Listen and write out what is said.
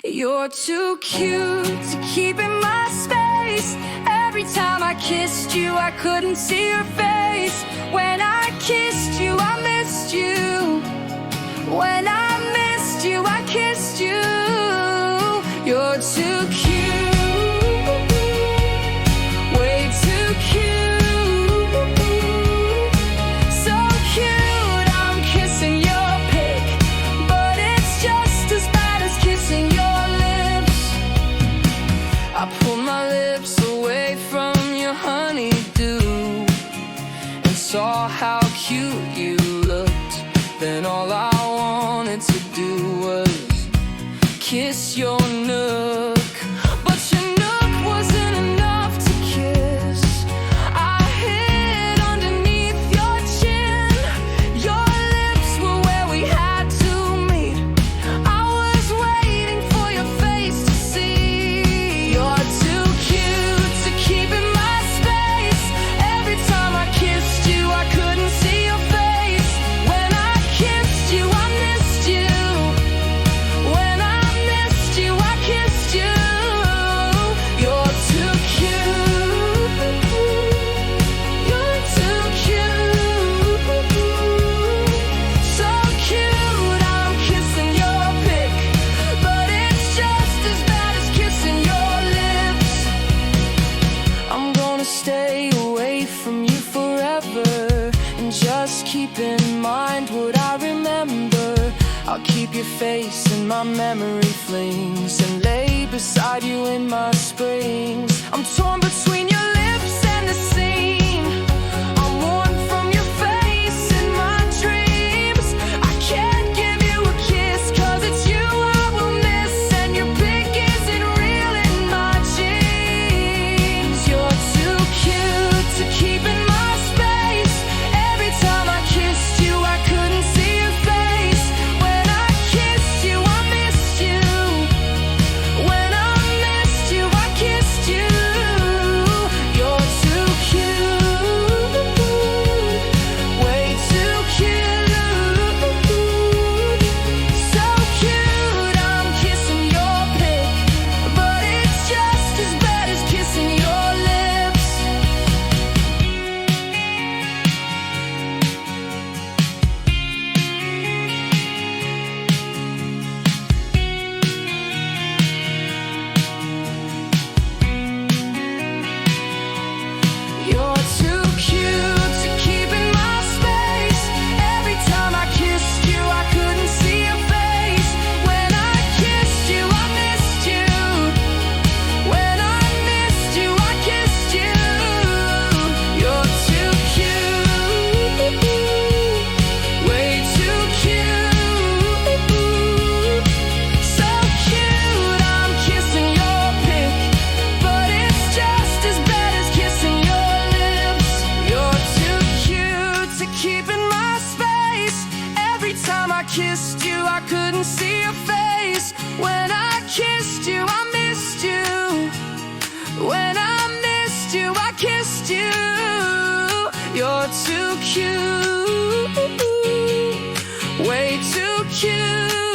You're too cute to keep in my space. Every time I kissed you, I couldn't see your face. When I kissed you, I missed you. When I missed you, I kissed you. You're too cute, way too cute. So cute, I'm kissing your pic, but it's just as bad as kissing your lips. I pull my lips away from your honeydew and saw how cute you looked. Then all I wanted to do was kiss your nook. But your nook wasn't enough to kiss. I hid underneath your chin. Your lips were where we had to meet. I was waiting for your face to see. You're too cute to keep in my space. Every time I kissed you, I couldn't see your face. When I kissed you, I missed you. When I missed you, I kissed you. You're too cute. You're too cute. So cute, I'm kissing your pic, but it's just as bad as kissing your lips. I'm gonna stay away from you forever, and just keep in mind what I remember. I'll keep your face in my memory flings and lay beside you in my springs. I'm torn between your lips and the scene. I'm worn from your face in my dreams. I can't give you a kiss, 'cause it's you I will miss, and your pic isn't real in my jeans. You're too cute to keep in my space. Every time I kissed you, I couldn't see your face. When I kissed you, I missed you. When I missed you, I kissed you. You're too cute, way too cute. So cute, I'm kissing your pic, but it's just as bad as kissing your lips. You're too cute to keep in my space. Every time I kissed you, I couldn't see your face. When I kissed you, I missed you. When I missed you, I kissed you. You're too cute, way too cute. So cute, I'm kissing your pic, but it's just as bad as kissing your lips. You're too cute to keep in my space. Every time I kissed you, I couldn't see your face. When I kissed you, I missed you. When I missed you, I kissed you. You're too cute, way too cute.